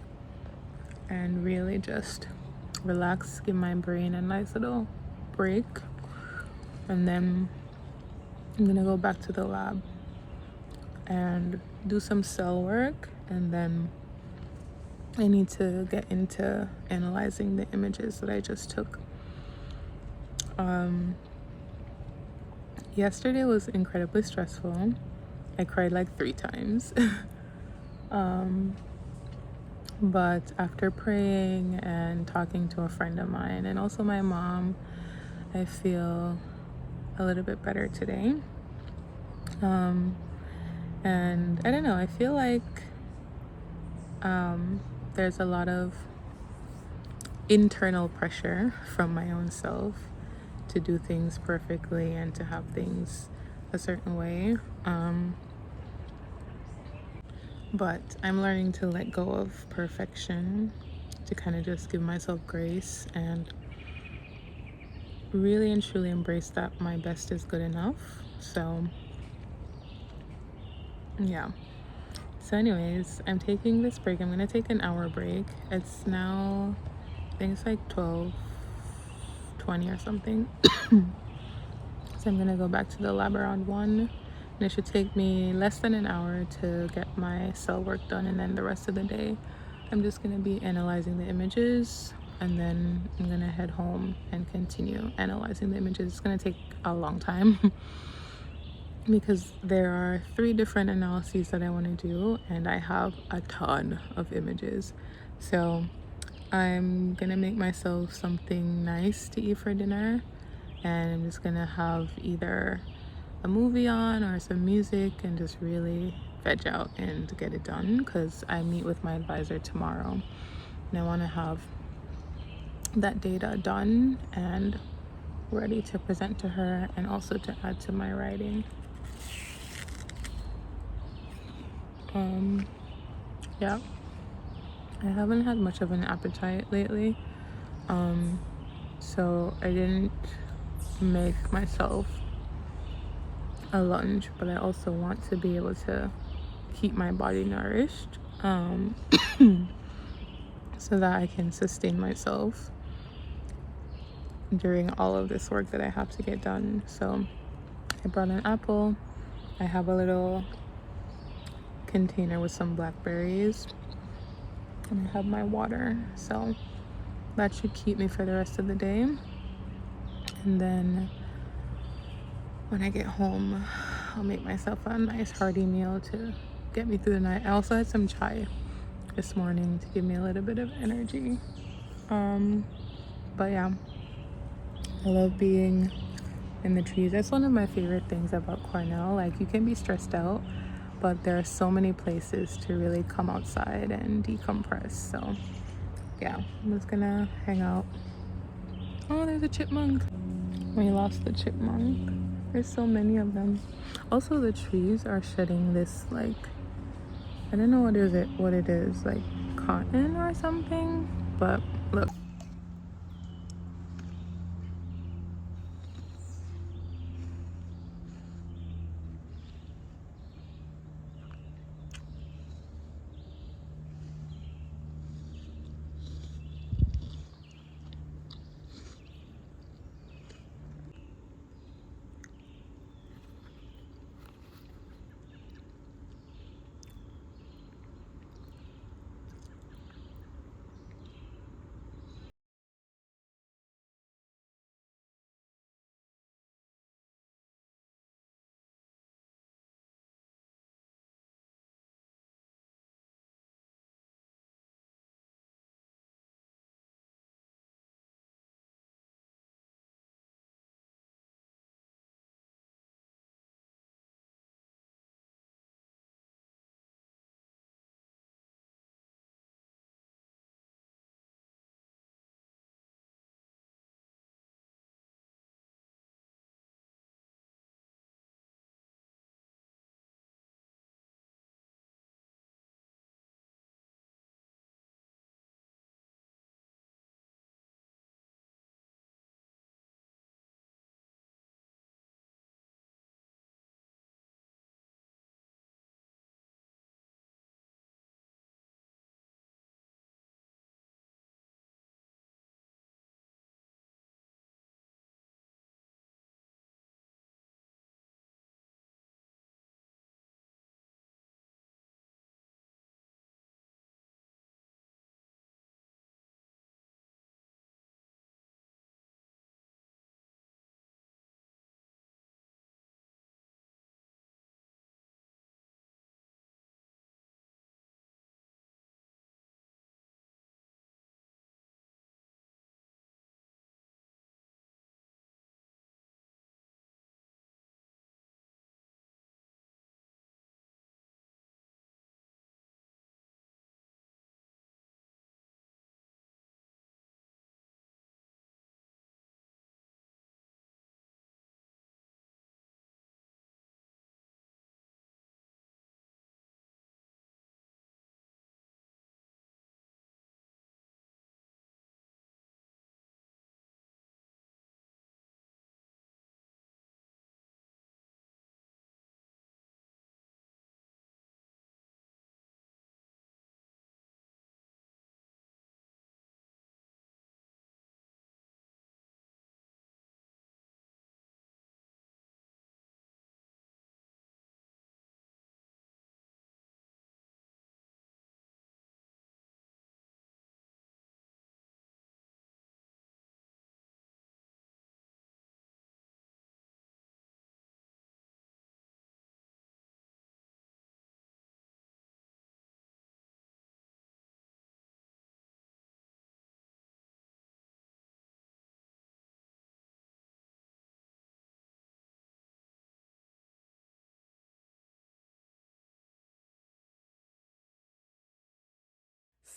and really just relax, give my brain a nice little break. And then I'm gonna go back to the lab and do some cell work, and then I need to get into analyzing the images that I just took. Yesterday was incredibly stressful. I cried like 3 times. But after praying and talking to a friend of mine and also my mom, I feel a little bit better today. And I don't know, I feel like there's a lot of internal pressure from my own self to do things perfectly and to have things a certain way. But I'm learning to let go of perfection, to kind of just give myself grace and really and truly embrace that my best is good enough. So yeah. So anyways, I'm taking this break. I'm gonna take an hour break. It's now, I think it's like 12:20 or something. So I'm gonna go back to the lab around 1, and it should take me less than an hour to get my cell work done, and then the rest of the day I'm just gonna be analyzing the images, and then I'm gonna head home and continue analyzing the images. It's gonna take a long time because there are 3 different analyses that I want to do, and I have a ton of images. So I'm gonna make myself something nice to eat for dinner, and I'm just gonna have either a movie on or some music and just really veg out and get it done, because I meet with my advisor tomorrow and I want to have that data done and ready to present to her and also to add to my writing. Yeah, I haven't had much of an appetite lately, so I didn't make myself a lunch, but I also want to be able to keep my body nourished, so that I can sustain myself during all of this work that I have to get done. So I brought an apple. I have a little container with some blackberries, and I have my water, so that should keep me for the rest of the day. And then when I get home, I'll make myself a nice hearty meal to get me through the night. I also had some chai this morning to give me a little bit of energy. But yeah, I love being in the trees. That's one of my favorite things about Cornell. Like, you can be stressed out, but there are so many places to really come outside and decompress. So yeah, I'm just gonna hang out. Oh, there's a chipmunk. We lost the chipmunk. There's so many of them. Also, the trees are shedding this, like, I don't know what it is, like cotton or something, but look.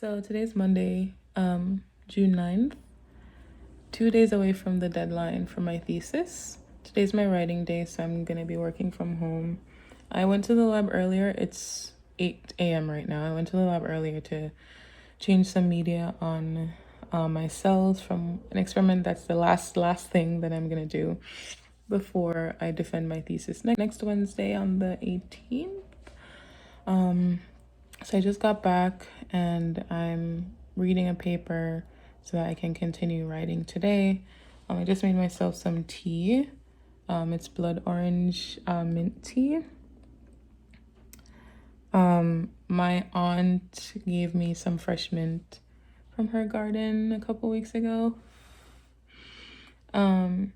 So today's Monday, June 9th, 2 days away from the deadline for my thesis. Today's my writing day, so I'm gonna be working from home. I went to the lab earlier. It's 8 a.m. right now. I went to the lab earlier to change some media on my cells from an experiment. That's the last thing that I'm gonna do before I defend my thesis next Wednesday on the 18th. So I just got back and I'm reading a paper so that I can continue writing today. I just made myself some tea. It's blood orange mint tea. My aunt gave me some fresh mint from her garden a couple weeks ago. And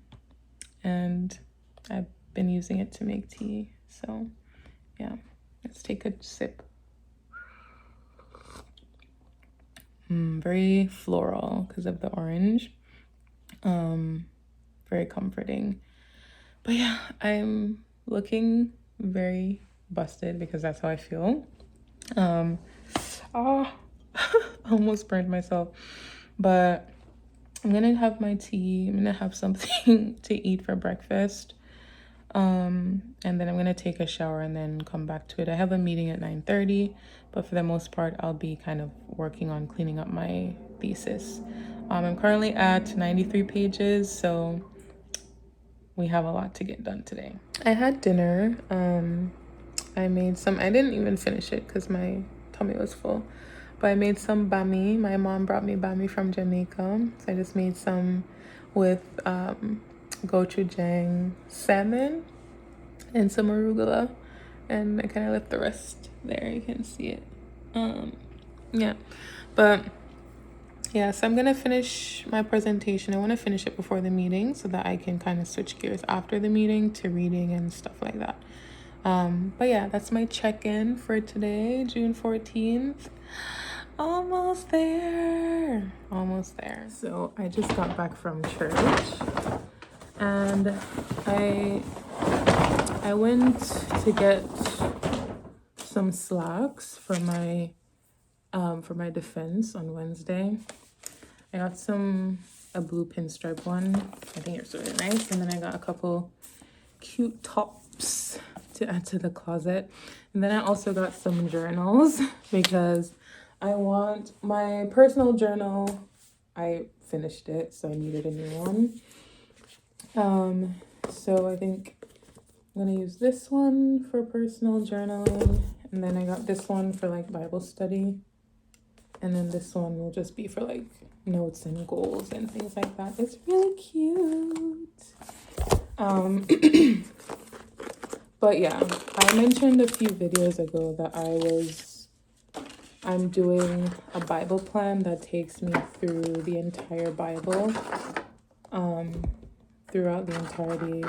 I've been using it to make tea. So yeah, let's take a sip. Very floral because of the orange. Very comforting. But yeah, I'm looking very busted because that's how I feel. Almost burned myself. But I'm gonna have my tea. I'm gonna have something to eat for breakfast. And then I'm gonna take a shower and then come back to it. I have a meeting at 9:30, but for the most part, I'll be kind of working on cleaning up my thesis. I'm currently at 93 pages, so we have a lot to get done today. I had dinner. I made some, I didn't even finish it because my tummy was full, but I made some bami. My mom brought me bami from Jamaica, so I just made some with gochujang salmon and some arugula, and I kind of left the rest there. You can see it. Yeah, but yeah, so I'm gonna finish my presentation. I want to finish it before the meeting so that I can kind of switch gears after the meeting to reading and stuff like that. But yeah, that's my check-in for today, June 14th. Almost there. So I just got back from church and I went to get some slacks for my defense on Wednesday. I got a blue pinstripe one. I think it's really nice. And then I got a couple cute tops to add to the closet. And then I also got some journals because I want my personal journal. I finished it, so I needed a new one. So I think I'm gonna use this one for personal journaling, and then I got this one for like Bible study, and then this one will just be for like notes and goals and things like that. It's really cute. But yeah, I mentioned a few videos ago that I'm doing a Bible plan that takes me through the entire Bible, throughout the entirety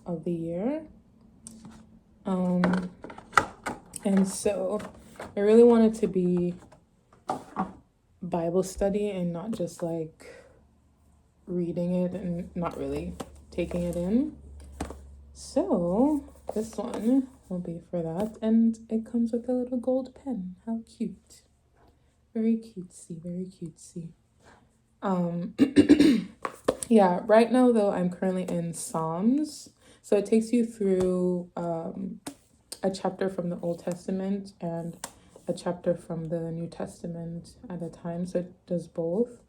of the year. And so I really want it to be Bible study and not just like reading it and not really taking it in. So this one will be for that, and it comes with a little gold pen. How cute. Very cutesy. Yeah, right now though I'm currently in Psalms, so it takes you through a chapter from the Old Testament and a chapter from the New Testament at a time, so it does both.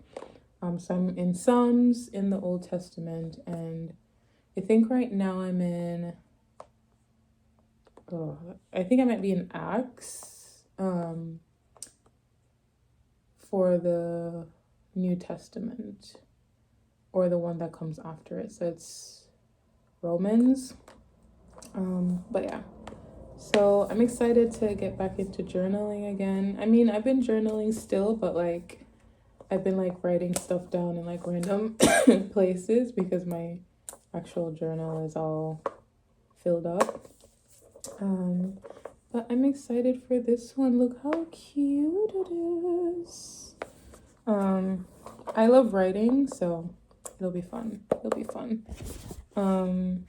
So I'm in Psalms in the Old Testament, and I think right now I'm in I think I might be in Acts for the New Testament, or the one that comes after it. So it's Romans. But yeah, so I'm excited to get back into journaling again. I mean, I've been journaling still, but like I've been like writing stuff down in like random places because my actual journal is all filled up. But I'm excited for this one. Look how cute it is. I love writing, so it'll be fun.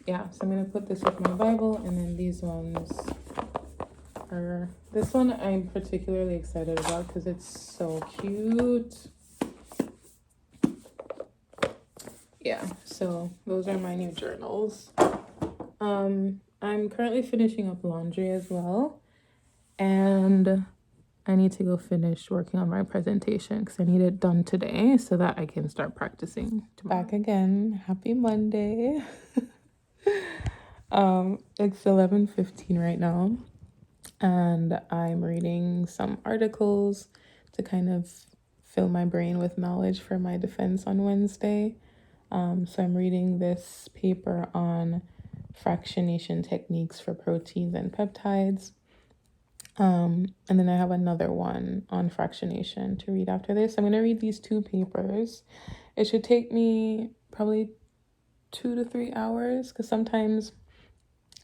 Yeah, so I'm gonna put this with my Bible, and then these ones are, this one I'm particularly excited about because it's so cute. Yeah, so those are my new journals. I'm currently finishing up laundry as well, and I need to go finish working on my presentation because I need it done today so that I can start practicing tomorrow. Back again. Happy Monday. It's 11:15 right now, and I'm reading some articles to kind of fill my brain with knowledge for my defense on Wednesday. So I'm reading this paper on fractionation techniques for proteins and peptides. And then I have another one on fractionation to read after this. I'm going to read these two papers. It should take me probably 2 to 3 hours because sometimes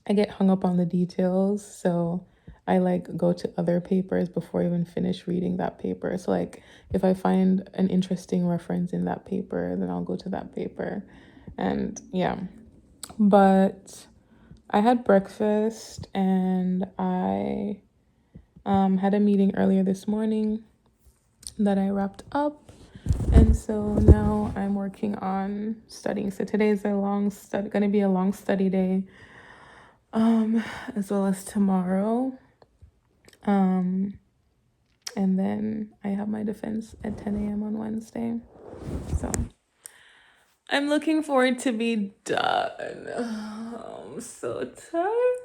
I get hung up on the details. So I like go to other papers before I even finish reading that paper. So like if I find an interesting reference in that paper, then I'll go to that paper. And yeah, but I had breakfast and I had a meeting earlier this morning that I wrapped up, and so now I'm working on studying. So today is gonna be a long study day, as well as tomorrow, and then I have my defense at 10 a.m. on Wednesday. So I'm looking forward to be done. I'm so tired.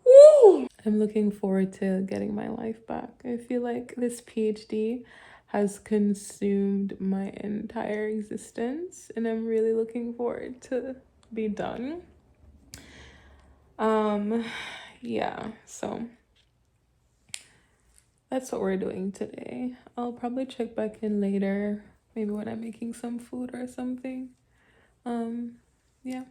Woo! I'm looking forward to getting my life back. I feel like this PhD has consumed my entire existence, and I'm really looking forward to be done. Yeah, so that's what we're doing today. I'll probably check back in later, maybe when I'm making some food or something. Yeah.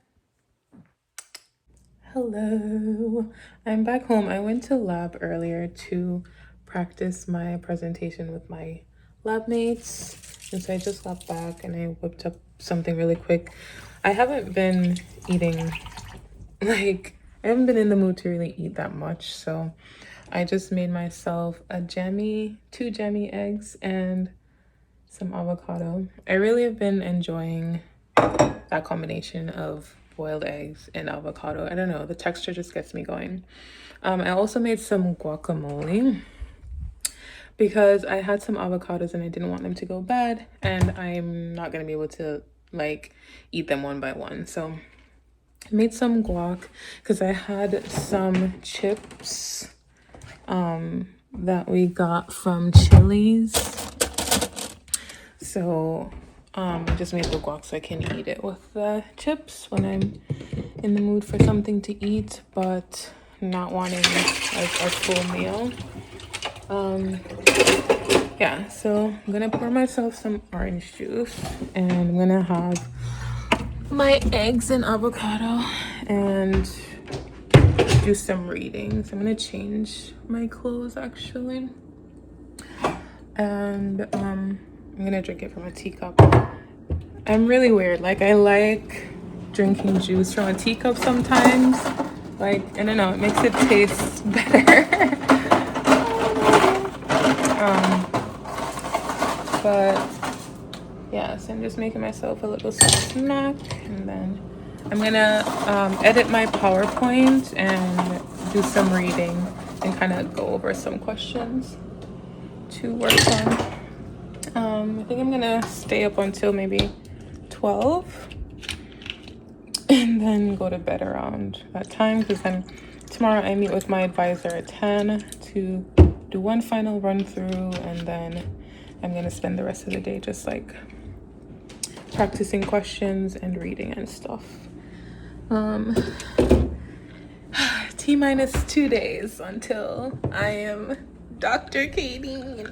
Hello, I'm back home. I went to lab earlier to practice my presentation with my lab mates, and so I just got back and I whipped up something really quick. I haven't been eating, I haven't been in the mood to really eat that much, so I just made myself two jammy eggs and some avocado. I really have been enjoying that combination of boiled eggs and avocado. I don't know, the texture just gets me going. I also made some guacamole because I had some avocados and I didn't want them to go bad, and I'm not gonna be able to eat them one by one. So I made some guac because I had some chips that we got from Chili's. So I just made the guac so I can eat it with the chips when I'm in the mood for something to eat, but not wanting a full meal. Yeah, so I'm gonna pour myself some orange juice and I'm gonna have my eggs and avocado and do some reading. So I'm gonna change my clothes actually, and I'm gonna drink it from a teacup. I'm really weird. I like drinking juice from a teacup sometimes. I don't know, it makes it taste better. But yeah, so I'm just making myself a little snack, and then I'm gonna edit my PowerPoint and do some reading and kind of go over some questions to work on. I think I'm gonna stay up until maybe 12 and then go to bed around that time, because then tomorrow I meet with my advisor at 10 to do one final run through, and then I'm gonna spend the rest of the day just practicing questions and reading and stuff. T-minus 2 days until I am Dr. Katie.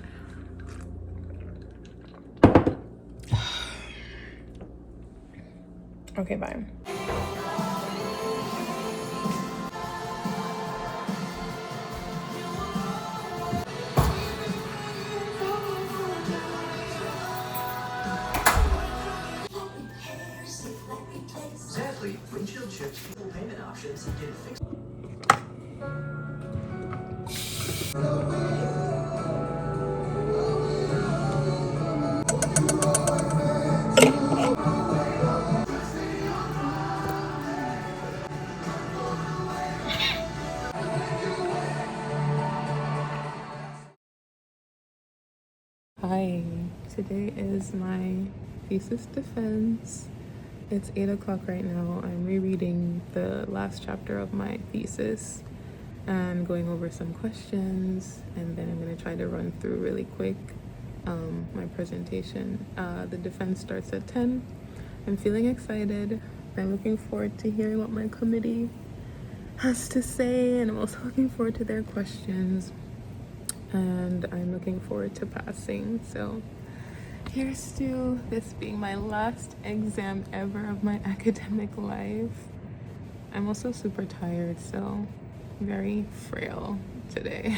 Okay, bye. Exactly. Windshield chips, full payment options, get fixed. Hi, today is my thesis defense. It's 8 o'clock right now. I'm rereading the last chapter of my thesis and going over some questions, and then I'm going to try to run through really quick my presentation. The defense starts at 10. I'm feeling excited. I'm looking forward to hearing what my committee has to say, and I'm also looking forward to their questions, and I'm looking forward to passing. So here's to this being my last exam ever of my academic life. I'm also super tired, so very frail today.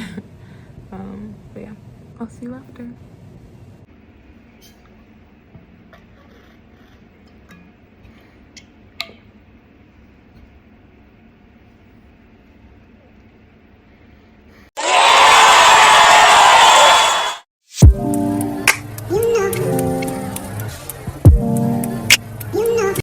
But yeah, I'll see you after.